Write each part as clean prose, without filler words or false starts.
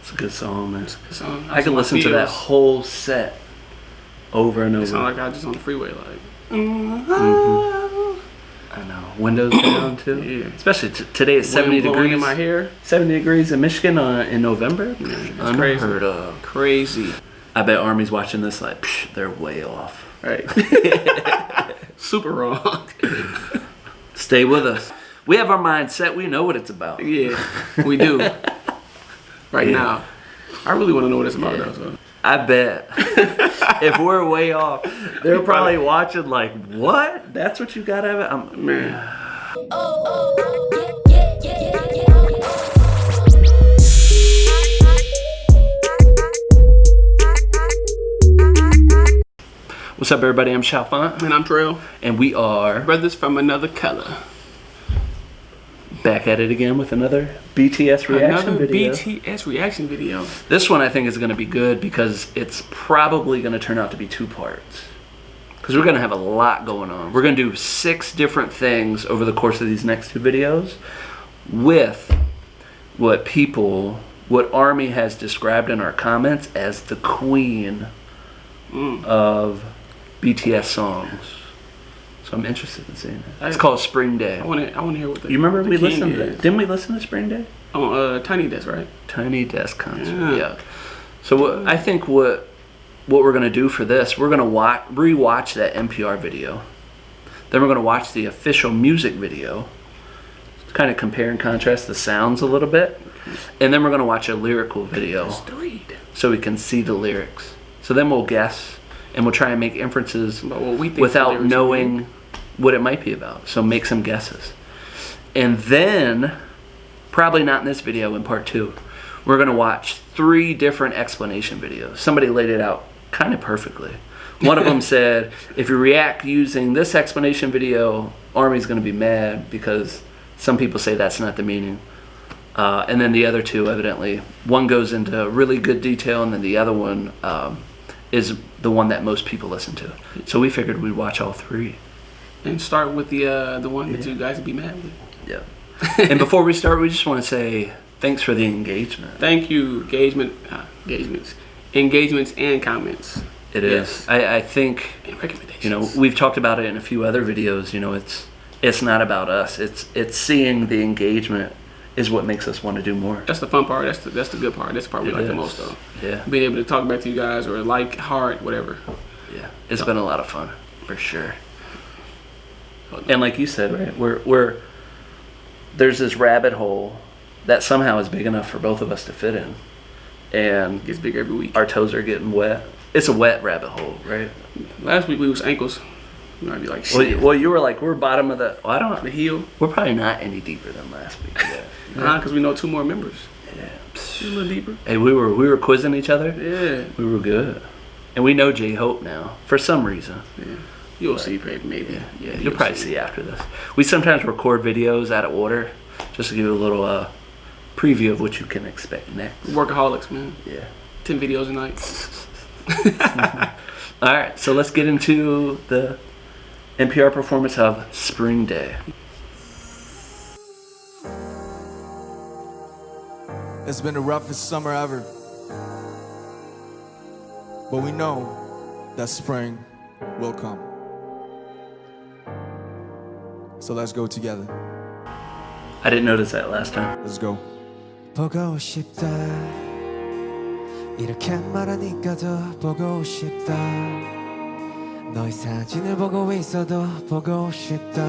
It's a good song, man. It's a good song. I can listen to that whole set over and over. It sound like I was just on the freeway, like. I know. Windows down too. Yeah. Especially today it's 70 degrees in my hair. 70 degrees in Michigan in November. Unheard of. Crazy. I bet Army's watching this like, psh, they're way off. Right. Super wrong. Stay with us. We have our mindset. We know what it's about. Yeah, we do. Right now. I really want to know what it's about though. So. I bet. If we're way off, they're probably watching like, what? That's what you got out of it? Man. What's up, everybody? I'm Chalfant. And I'm Trail. And we are brothers from another color. Back at it again with another BTS reaction video. BTS reaction video. This one I think is going to be good because it's probably going to turn out to be 2 parts. Because we're going to have a lot going on. We're going to do 6 different things over the course of these next 2 videos with what Army has described in our comments as the queen of BTS songs. So I'm interested in seeing it. It's called Spring Day. I want to hear what the. You remember the we listened to is. that? Didn't we listen to Spring Day? On Tiny Desk, right? Tiny Desk concert. Yeah. So I think what we're gonna do for this, we're gonna rewatch that NPR video. Then we're gonna watch the official music video. Kind of compare and contrast the sounds a little bit, and then we're gonna watch a lyrical video. So we can see the lyrics. So then we'll guess, and we'll try and make inferences without knowing what it might be about. So make some guesses. And then, probably not in this video, in part 2, we're going to watch 3 different explanation videos. Somebody laid it out kind of perfectly. One of them said, if you react using this explanation video, Army's going to be mad because some people say that's not the meaning. And then the other 2, evidently, one goes into really good detail, and then the other one is the one that most people listen to. So we figured we'd watch all 3. And start with the one that you guys would be mad with. Yeah. And before we start, we just want to say thanks for the engagement. Thank you, engagements and comments. It is. I think, and recommendations. We've talked about it in a few other videos. It's not about us. It's seeing the engagement is what makes us want to do more. That's the fun part. That's the good part. That's the part we like the most, though. Yeah. Being able to talk back to you guys or like, heart, whatever. Yeah. It's been a lot of fun, for sure. And like you said, right, there's this rabbit hole that somehow is big enough for both of us to fit in, and it gets bigger every week. Our toes are getting wet. It's a wet rabbit hole, right? Last week we was ankles. You might be like, shit. Well, you were like, we're bottom of the. Well, I don't know. The heel. We're probably not any deeper than last week. Yeah. Because we know 2 more members. Yeah. A little deeper. Hey, we were quizzing each other. Yeah. We were good, and we know J-Hope now for some reason. Yeah. You'll see, maybe. Yeah, you'll probably see after this. We sometimes record videos out of order, just to give you a little preview of what you can expect next. Workaholics, man. Yeah. 10 videos a night. All right, so let's get into the NPR performance of Spring Day. It's been the roughest summer ever, but we know that spring will come. So let's go together. I didn't notice that last time. Let's go. 보고 싶다 이렇게 말하니까 더 보고 싶다 너의 사진을 보고 있어도 보고 싶다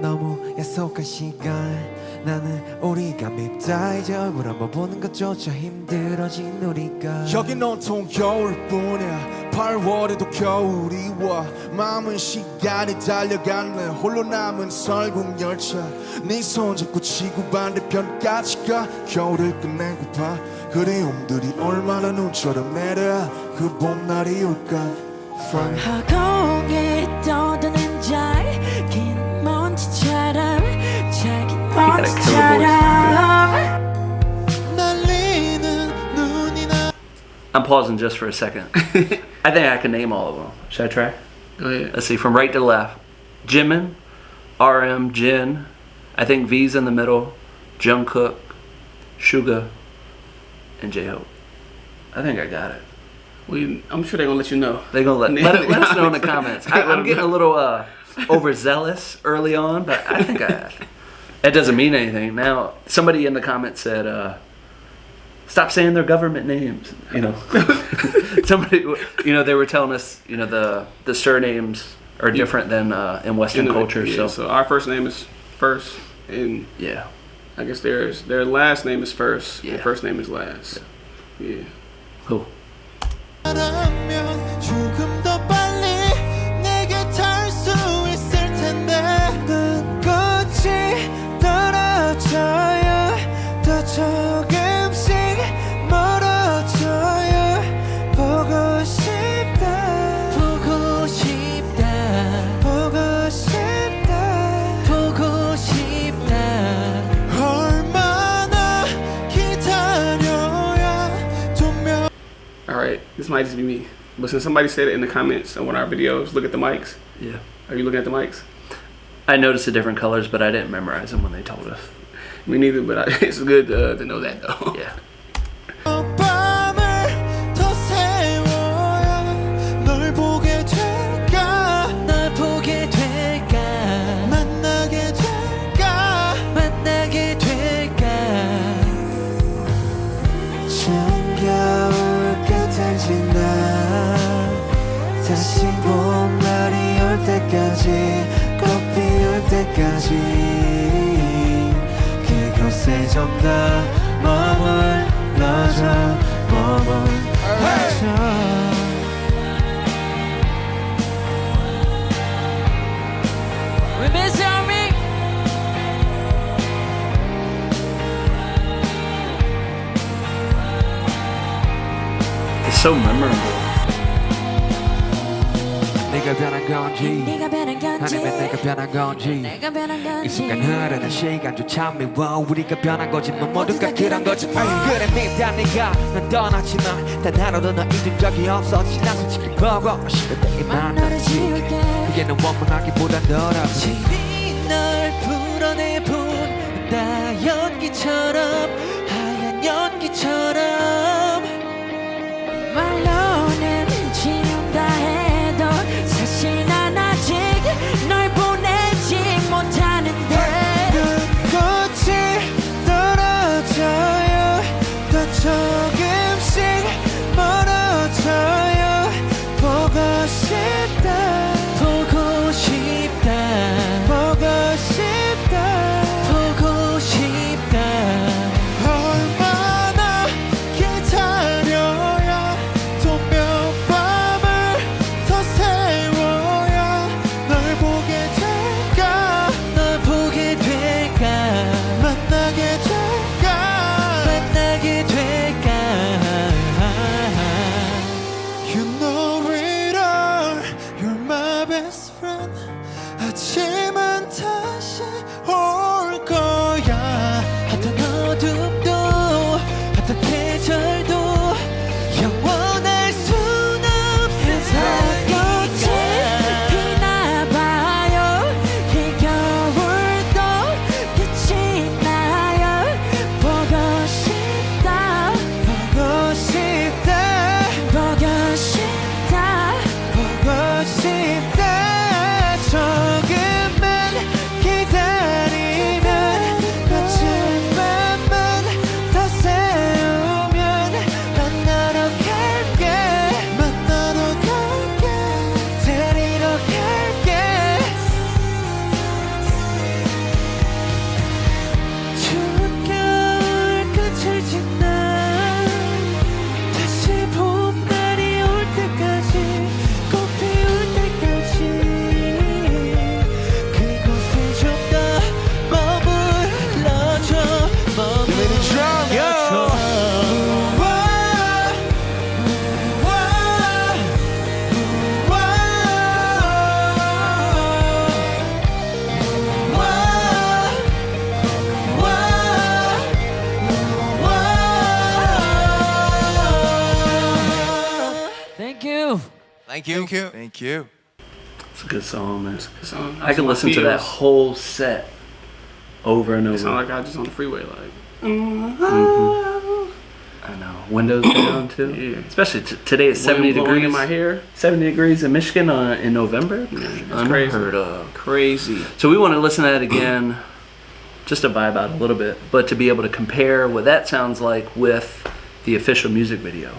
너무 약속한 시간 나는 우리가 밉다 이제 얼굴 한번 보는 것조차 힘들어진 우리가 여긴 온통 겨울뿐이야 8월에도 겨울이 와 마음은 시간이 달려가네 홀로 남은 설국 열차 네 손잡고 지구 반대편까지 가 겨울을 끝내고파 그리움들이 얼마나 눈처럼 내려 그 봄날이 올까 허공에 떠도는 긴 먼지처럼 작은 먼지처럼 날리는 눈이 나 I'm pausing just for a second. I think I can name all of them. Should I try? Go ahead. Let's see, from right to left. Jimin, RM, Jin. I think V's in the middle. Jungkook, Suga, and J-Hope. I think I got it. Well, I'm sure they're gonna let you know. They're gonna let us know in the comments. I'm getting a little overzealous early on, but I think it doesn't mean anything. Now, somebody in the comments said, stop saying their government names. You know, somebody, you know, they were telling us, you know, the surnames are different than in Western culture. Yeah, so our first name is first, and yeah, I guess their last name is first, Yeah. and first name is last. Yeah. cool. 알았으면 조금 더 빨리 내게 닿을 수 있을 텐데 눈꽃이 떨어져요 더 조금씩 멀어져요 보고 싶다 보고 싶다 보고 싶다 보고 싶다 얼마나 기다려야 조명 All right, this might just be me, but since somebody said it in the comments on one of our videos, look at the mics. Yeah, Are you looking at the mics? I noticed the different colors, but I didn't memorize them when they told us. Me neither, but it's good to know that though. Yeah. 밤을 더 세워야 널 보게 될까 널 보게 될까 만나게 될까 만나게 될까 정겨울 끝을 지나 다시 봄날이 올 때까지 꽃 피울 때까지 그곳에 좀 더 머물러줘 머물러줘 We miss Army. It's so memorable. 네가 변한 건지 네가 변한 건지 아니면 내가 변한 건지 내가 변한 건지 이 순간 흐르는 시간조차 미워 우리가 변한 거지 뭐 모두가 그런 거지 그래 미안 네가 난 떠났지만 단 하루도 너 잊은 적이 없었지 난 솔직히 보고 싶을 때 너를 지울게 그게는 원망하기보단 더럽지 신이 널 불어내본다 연기처럼 하얀 연기처럼 말로는 지운다 해도 사실 난 아직 널 보내지 못하는데 눈꽃이 떨어져요 더 조금씩 멀어져요 보고 싶다 보고 싶다 보고 싶다 보고 싶다 얼마나 기다려야 또 몇 밤을 더 세워야 널 보게 될까 널 보게 될까 만나게 될까 만나게 될까 You know it all You're my best friend 아침은 다시 올 거야 어떤 어둠도 어떤 계절도 영원할 순 없으니까 꽃이 피나봐요 이 겨울도 끝이 나요 보고 싶다 보고 싶다 보고 싶다 보고 싶다 조금만 기다리면 아침 밤만 더 세우면 만나러 갈게 데리러 갈게 추운 겨울 끝을 지나 다시 봄날이 올 때까지 꽃 피울 때까지 그곳에 좀 더 머물러줘 Thank you. Thank you Thank you It's a good song, man. So, I can listen to that whole set over and It sound over. like I was just on the freeway, like. I know. windows down too. Yeah. Especially today it's 70 Blowing degrees. in my hair. 70 degrees in Michigan in November. That's crazy. Unheard of. Crazy. So we want to listen to that again, just to vibe out a little bit, but to be able to compare what that sounds like with the official music video.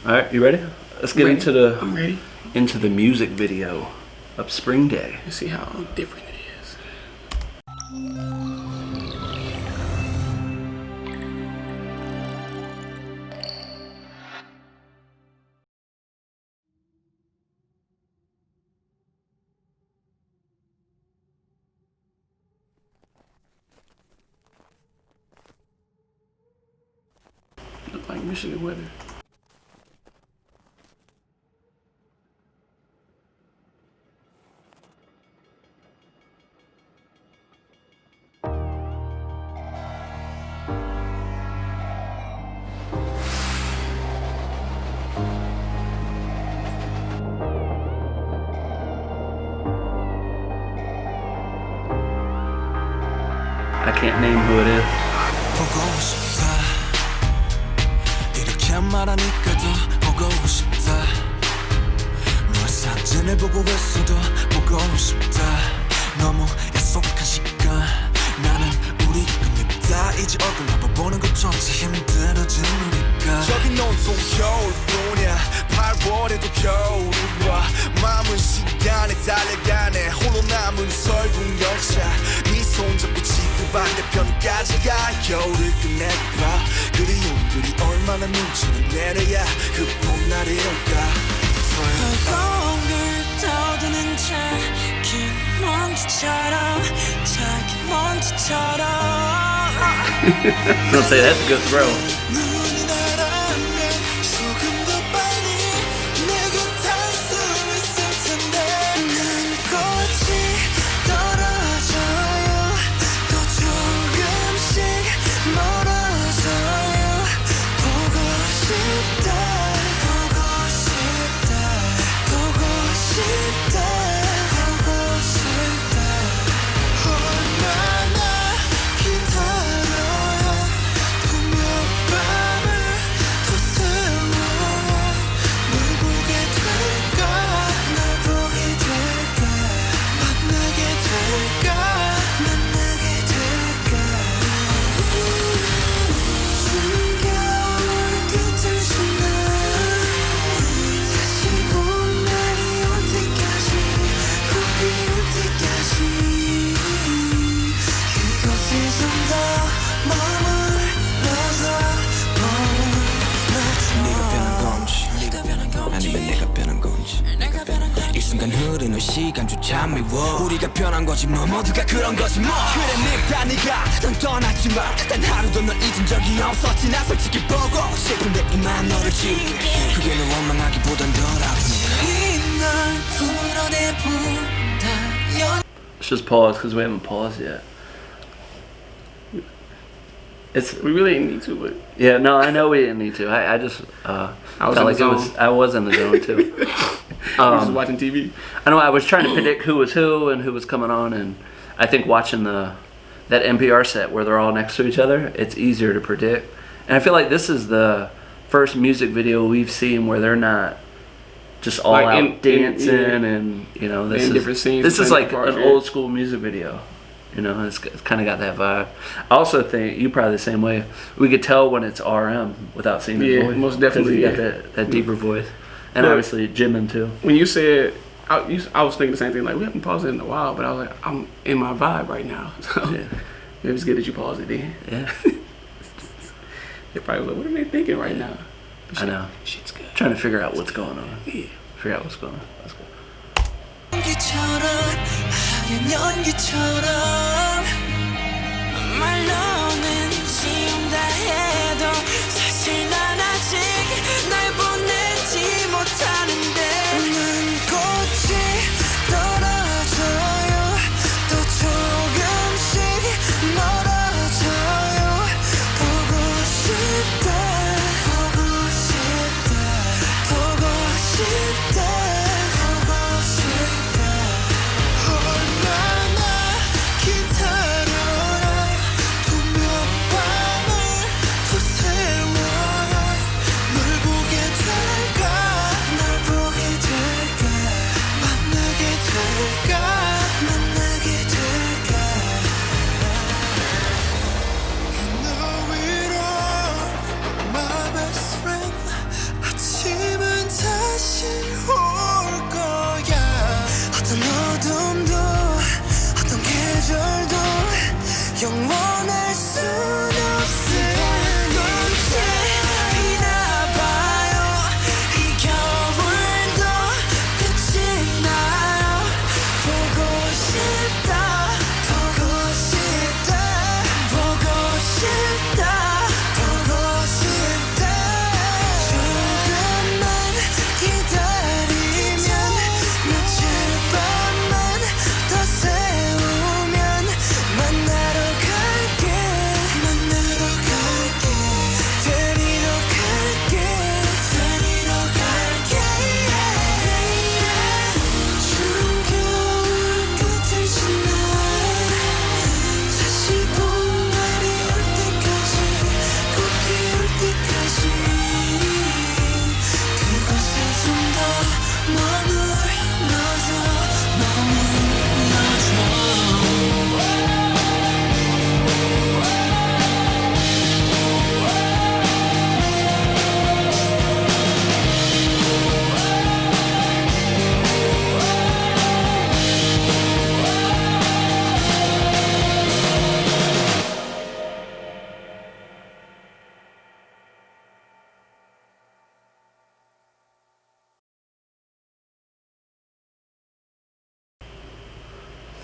All right, you ready? Let's get I'm ready. into the music video of Spring Day. Let's see how different it is. Look like Michigan weather. I can't name who it is. 보고 싶다 이렇게 말하니까 더 보고 싶다 너의 사진을 보고 있어도 보고 싶다 너무 약속한 시간 나는 우리 겁니다 이제 얼굴 한번 보는 것조차 힘들어진 우리가 저기 온통 겨울뿐이야 8월에도 겨울이 와 마음은 시간에 달려가네 홀로 남은 설국 열차 네 손잡고 지구 반대편까지 가 겨울을 끝내봐 그리움들이 얼마나 눈치를 내려야 그 봄날이 올까 공을 떠드는 작은 먼지처럼 작은 먼지처럼 Don't say that's a good throw. 눈이 날아오면 조금 더 빨리 내게 닿을 수 있을 텐데 눈꽃이 떨어져요 또 조금씩 멀어져요 보고 싶다 보고 싶다 보고 싶다 보고 싶다 얼마나 기다려야 분명 밤을 더 세워야 널 보게 될까 널 보게 될까 만나게 될까 만나게 될까 숨겨올 끝을 다시 봄날이 올 때까지 봄이 올 때까지 그곳에 좀 더 네가 변한 건지 아니면 내가 변한 건지 이 순간 흐르는 시간조차 미워 우리가 변한 거지 뭐 모두가 그런 거지 뭐 그래 늙다 네가 넌 떠났지만 단 하루도 널 잊은 적이 없었지 나 솔직히 보고 싶은데 이만 너를 지울게 그게 널 원망하기보단 덜 아프니까 널 풀어내본다 Let's just pause because we haven't paused yet. It's We really didn't need to, but yeah, no, I know we didn't need to. I just was felt in like the it was. zone. I was in the zone too. I was just watching TV. I know I was trying to predict who was who and who was coming on, and I think watching that NPR set where they're all next to each other, it's easier to predict. And I feel like this is the first music video we've seen where they're not just all Like out dancing and this in is different scenes, this is playing like different an parts, yeah. old school music video. It's kind of got that vibe. I also think you probably the same way. We could tell when it's RM without seeing his Yeah, voice. most definitely, 'Cause he yeah. got that deeper voice, and Look. obviously Jimin too. When you said, I was thinking the same thing. Like we haven't paused it in a while, but I was like, I'm in my vibe right now. So Yeah. it was good that you paused it then. Yeah, They probably was like, what are they thinking right now? I know. Shit's good. Trying to figure out what's going on. Yeah. Figure out what's going on. Let's go. 연기처럼 하얀 연기처럼 말로는 지운다 해도 사실 난 아직 날 보내지 못하는데 눈꽃이 떨어져요 또 조금씩 멀어져요 보고 싶다 보고 싶다 보고 싶다 보고 싶다 얼마나 기다려야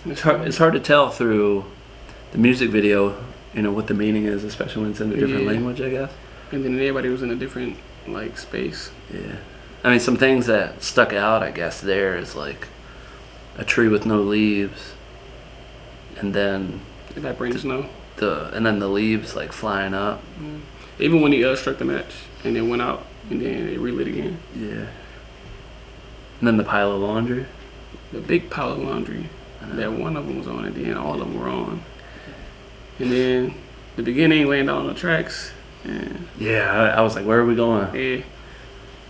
It's hard to tell through the music video, you know, what the meaning is, especially when it's in a different language, I guess. And then everybody was in a different like space. Yeah. I mean, some things that stuck out, I guess, there is like a tree with no leaves, and then Evaporating snow. and then the leaves like flying up. Even when he struck the match and then went out and then it relit again. Yeah. And then the pile of laundry. The big pile of laundry that one of them was on and then all of them were on. And then the beginning laying down on the tracks. And Yeah, I was like, where are we going? yeah,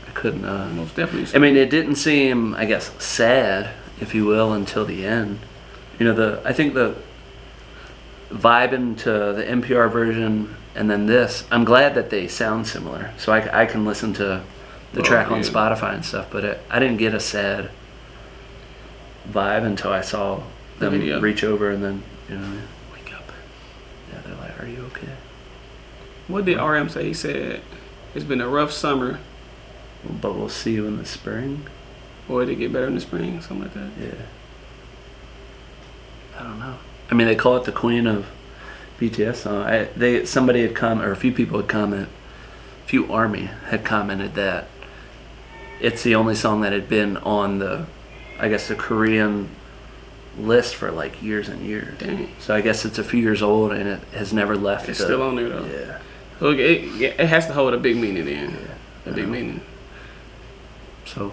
I couldn't. most definitely. I mean, it didn't seem, I guess, sad, if you will, until the end. You know, I think the vibing to the NPR version and then this, I'm glad that they sound similar, so I can listen to the track on Spotify and stuff. But I didn't get a sad vibe until I saw them video. reach over and then, you know, wake up. Yeah, they're like, "Are you okay?" What did RM say? He said it's been a rough summer, But we'll see you in the spring. or did it get better in the spring? Something like that. Yeah. I don't know. I mean, they call it the Queen of BTS song. Somebody had come, or a few people had commented, a few ARMY had commented that it's the only song that had been on the, I guess, the Korean list for like years and years. Dang. So I guess it's a few years old and it has never left. It's still on there though. Yeah. So it has to hold a big meaning then. A big meaning. So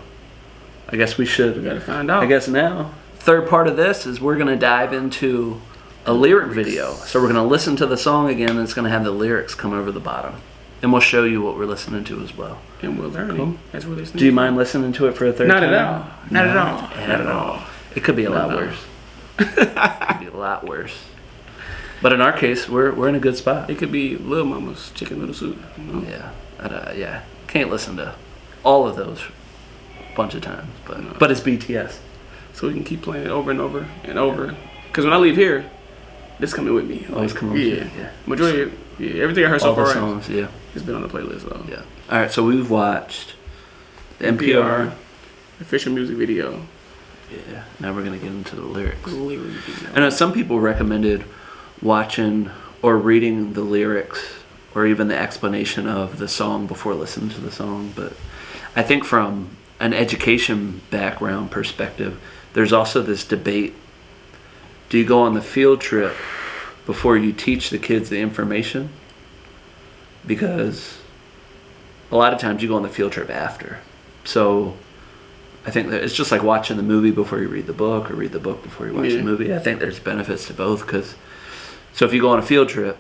I guess we should. We gotta find out. I guess now, third part of this is we're gonna dive into a lyric video. So we're gonna listen to the song again, and it's gonna have the lyrics come over the bottom, and we'll show you what we're listening to as well. And we're learning as we're listening. Do you mind listening to it for a third Not time? at all. Not at all. Not at all. It could be a lot worse. It could be a lot worse. But in our case, we're in a good spot. It could be Lil Mama's Chicken Noodle Soup. You know? Yeah. Yeah. Can't listen to all of those a bunch of times, but it's BTS. So we can keep playing it over and over and over. Because when I leave here, this coming with me. Always coming with you, yeah. Majority of everything I heard so All the far songs, yeah. has been on the playlist though. Yeah. All right, so we've watched the NPR. official music video. Yeah. Now we're gonna get into the lyrics. Lyric video. I know some people recommended watching or reading the lyrics or even the explanation of the song before listening to the song, but I think from an education background perspective, there's also this debate. Do you go on the field trip before you teach the kids the information? Because a lot of times you go on the field trip after. So I think that it's just like watching the movie before you read the book, or read the book before you watch the movie. I think there's benefits to both. So if you go on a field trip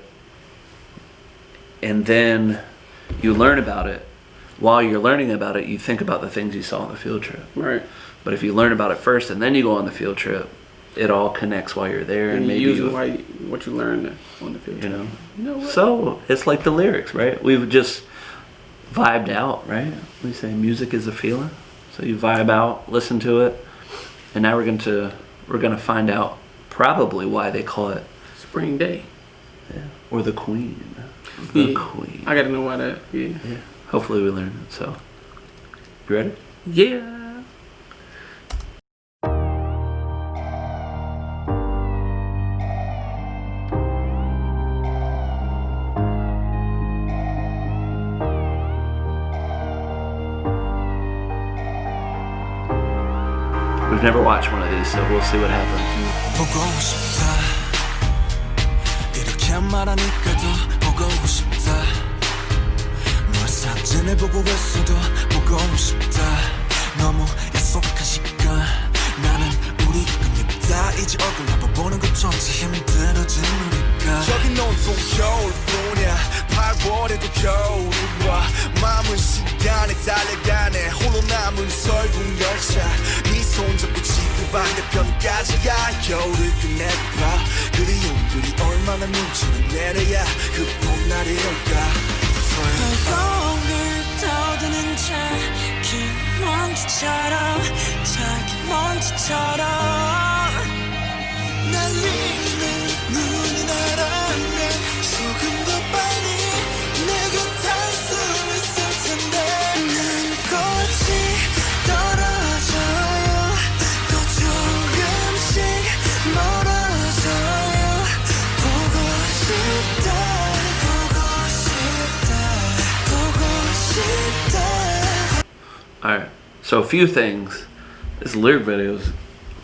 and then you learn about it, while you're learning about it, you think about the things you saw on the field trip. Right. But if you learn about it first and then you go on the field trip, it all connects while you're there, and maybe what you learned on the field. You know. You know what? So it's like the lyrics, right? We've just vibed out, right? We say music is a feeling. So you vibe out, listen to it, and now we're gonna find out probably why they call it Spring Day. Yeah. Or the Queen. The Queen. I gotta know why that. Yeah. Yeah. Hopefully we learn it. So, you ready? Yeah. We've never watched one of these, so we'll see what happens. 보고 싶다 이렇게 말하니까 더 보고 싶다 널 사진을 보고 있어도 보고 싶다 너무 약속한 시간 나는 우리 겁니다 이제 얼굴 한번 보는 것조차 힘들어진 우리가 여긴 온통 겨울뿐이야 8월에도 겨울이 와 마음은 시간에 달려가네 홀로 남은 설국 열차 네 손잡고 지구 반대편까지 가 겨울을 끝내봐 그리움들이 얼마나 눈치를 내려야 그 봄날이 올까 거울 떠드는 자기 먼지처럼 자기 먼지처럼 날리는 눈이 날아오면 조금 더 빨리 내게 닿을 수 있을 텐데 난 꽃이 떨어져요 또 조금씩 멀어져요 All right. So a few things. This lyric video is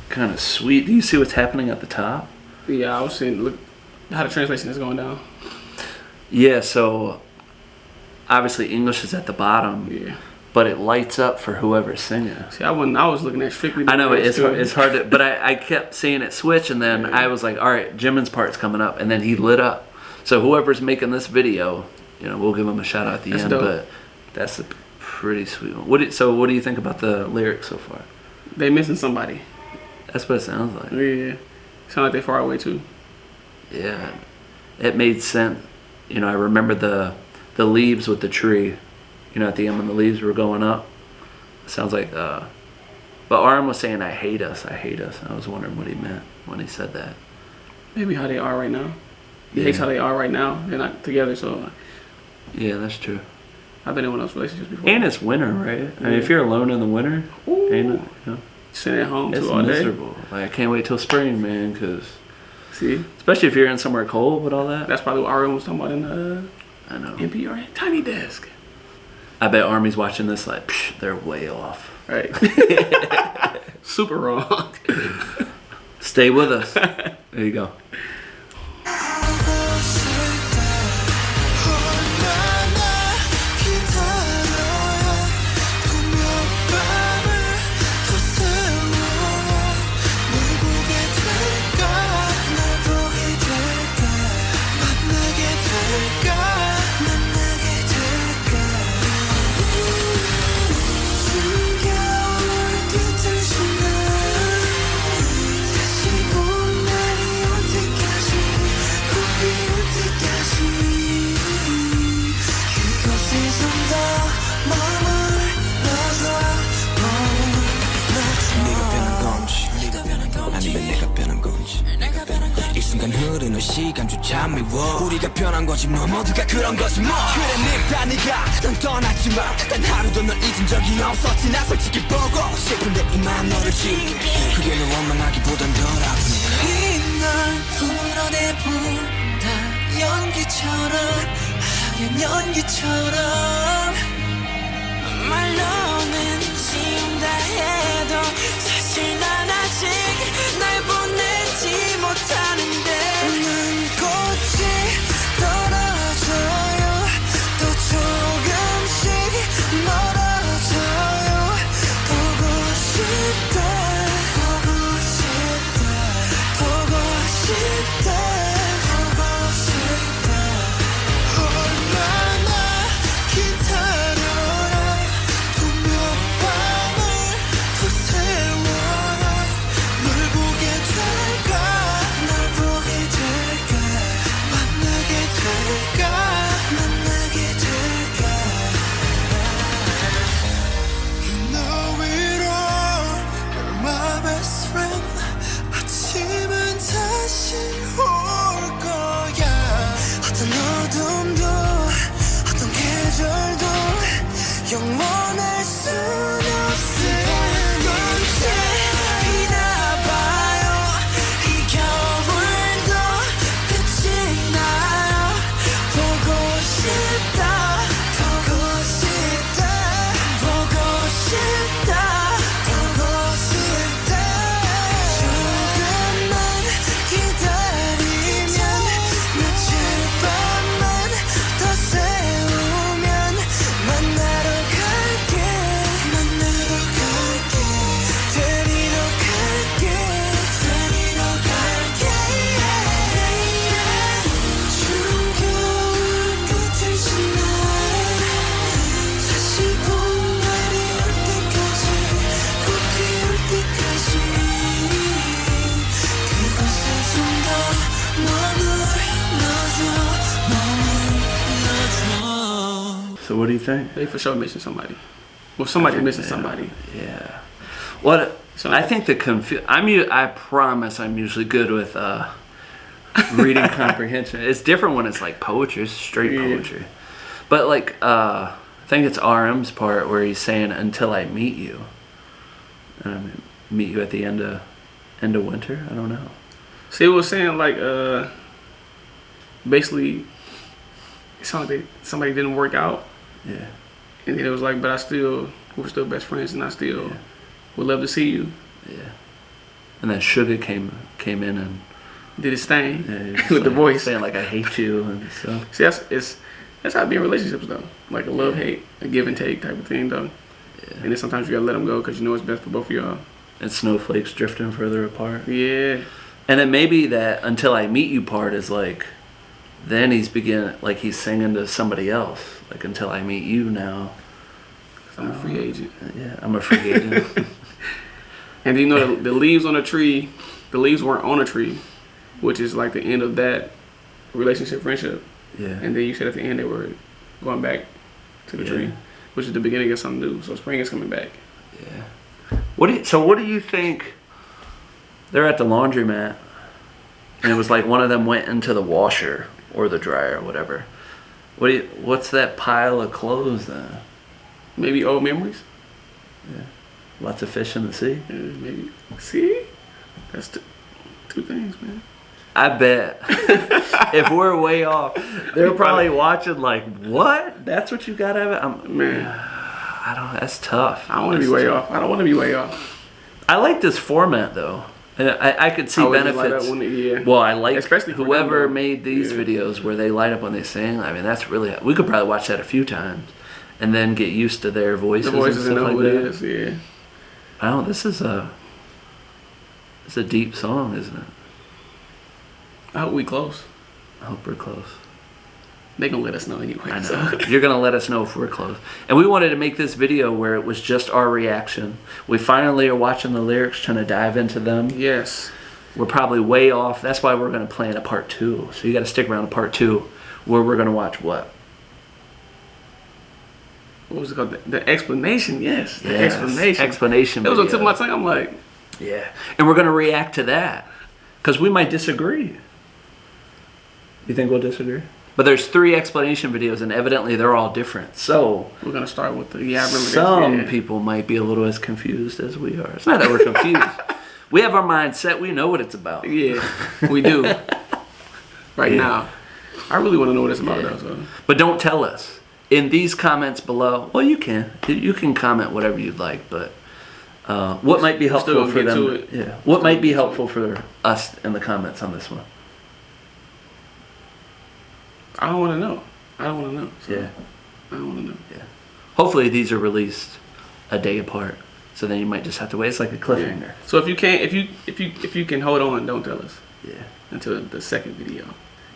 kind of sweet. Do you see what's happening at the top? Yeah, I was seeing look how the translation is going down. Yeah. So obviously English is at the bottom. Yeah. But it lights up for whoever's singing. See, I was looking at strictly. I know it's hard to, but I kept seeing it switch, and then I was like, all right, Jimin's part's coming up, and then he lit up. So whoever's making this video, we'll give him a shout out at the end. Dope. But that's a pretty sweet one. So what do you think about the lyrics so far? They missing somebody. That's what it sounds like. Yeah, sound like they far away too. Yeah, it made sense. I remember the leaves with the tree. At the end when the leaves were going up. It sounds like, but RM was saying, I hate us. I was wondering what he meant when he said that. Maybe how they are right now. He hates how they are right now. They're not together, so. Yeah, that's true. I've been in one of those relationships before. And it's winter, right? I mean, if you're alone in the winter, sitting at home it's too all day. miserable. Like, I can't wait till spring, man, because See? especially if you're in somewhere cold with all that. That's probably what RM was talking about in the I know. NPR Tiny Desk. I bet Army's watching this like, they're way off. Right. Super wrong. Stay with us. There you go. 흐르는 시간조차 미워 우리가 변한 거지 뭐 모두가 그런 거지 뭐 그래 늙다 네가 넌 떠났지만 단 하루도 널 잊은 적이 없었지 나 솔직히 보고 싶은데 이만 너를 지울게 그게 널 원망하기보단 덜 아프네 이날 풀어내본다 연기처럼 하얀 연기처럼 말로는 지운다 해도 사실 난 아직 날 보내지 못하는데 난 꽃이 떨어져요 또 조금씩 멀어져요 보고 싶다 보고 싶다 보고 싶다 보고 싶다 얼마나 기다려라 또 몇 밤을 더 세워라 널 보게 될까 널 보게 될까 만나게 될까 만나게 될까 You know it all You're my best friend 아침은 다시 올 거야 어떤 어둠도 어떤 계절도 영원할 순 없을 건데 비나봐요 이 겨울도 끝이 나요 보고 싶다 보고 싶다 보고 싶다 보고 싶다 조금만 기다리면 며칠 밤만 더 세우면 만나러 갈게 데리러 갈게 추운 겨울 끝을 지나 다시 봄날이 올 때까지 꽃 피울 때까지 그곳에 좀 더 머물러줘 So what do you think? They for sure missing somebody. Well, somebody's missing somebody. Yeah. What I think I promise I'm usually good with reading comprehension. It's different when it's like poetry, it's straight poetry. But like I think it's RM's part where he's saying until I meet you. Meet you at the end of winter? I don't know. See, it was saying like basically it sounded like somebody didn't work out. Yeah. And then it was like, but I still we're still best friends, and I still would love to see you. Yeah. And then Sugar came in and Did his thing yeah, with the voice. saying like I hate you and stuff. See, that's how it be in relationships though. Like a love hate, a give and take type of thing though. Yeah. And then sometimes you gotta let them go because you know it's best for both of y'all. And snowflakes drifting further apart. Yeah. And then maybe that until I meet you part is like, then he's singing to somebody else. Like until I meet you now. I'm a free agent. Yeah, I'm a free agent. And you know the leaves on the tree, the leaves weren't on a tree, which is like the end of that relationship, friendship. Yeah. And then you said at the end they were going back to the tree, which is the beginning of something new. So spring is coming back. Yeah. What do you think? They're at the laundromat, and it was like one of them went into the washer or the dryer or whatever. What's that pile of clothes then? Maybe old memories. Yeah. Lots of fish in the sea. Yeah, maybe. See, that's two things, man. I bet if we're way off, they're probably watching like, what? That's what you got out of it? Man, That's tough. I don't want to be way off. I don't want to be way off. I like this format though. I could see would just light benefits. up when yeah. Well, I like Especially for whoever them, though. made these Yeah. videos where they light up when they sing. I mean, that's really, we could probably watch that a few times and then get used to their voices. The voices and and stuff know like who it that. is. Yeah. I don't. It's a deep song, isn't it? I hope we close. I hope we're close. They gonna let us know anyway. I know. So. You're gonna let us know if we're close. And we wanted to make this video where it was just our reaction. We finally are watching the lyrics, trying to dive into them. Yes. We're probably way off. That's why we're gonna plan a part 2. So you got to stick around to part 2, where we're gonna watch what? What was it called? The explanation. Yes. The Yes, explanation. Explanation. It was on the video. tip of my tongue. I'm like, Yeah, and we're gonna react to that because we might disagree. You think we'll disagree? But there's 3 explanation videos, and evidently they're all different. So we're gonna start with the I remember some this. Yeah. people might be a little as confused as we are. It's not that we're confused. We have our mind set. We know what it's about. Yeah, we do. Right now, I really want to know what it's about though. So. But don't tell us in these comments below. Well, you can comment whatever you'd like, but what might be helpful gonna for get them? to it. Yeah, what might be helpful for us in the comments on this one? I don't want to know. I don't want to know. So Yeah. I don't want to know. Yeah. Hopefully these are released a day apart, so then you might just have to wait. It's like a cliffhanger. Yeah. So if you can hold on, don't tell us Yeah. until the second video,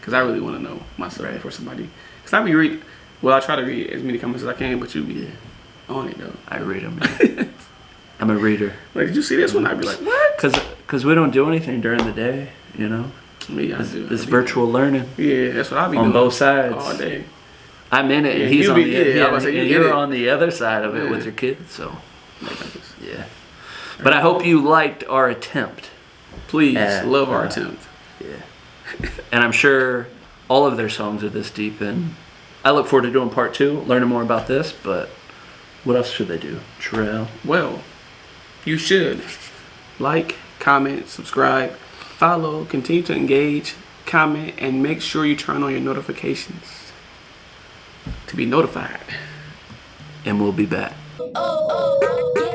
because I really want to know myself Right. before somebody. Because I be read. Well, I try to read as many comments as I can, but you be on it though. I read them. I'm a reader. Like, did you see this one? I'd be like, what? Cause we don't do anything during the day, you know. Me, I do. This I be- virtual learning Yeah, that's what I be on doing both sides. all day. I'm in it, Yeah, and he's you on be- the yeah, I was about to say, you and get you're it. on the other side of it Yeah. with your kids. So Like this. yeah. But I hope you liked our attempt. Please, Love our attempt. Yeah. And I'm sure all of their songs are this deep, and I look forward to doing part 2, learning more about this. But what else should they do, Terrell? Well, you should like, comment, subscribe, follow, continue to engage, comment, and make sure you turn on your notifications to be notified. And we'll be back. Oh, yeah.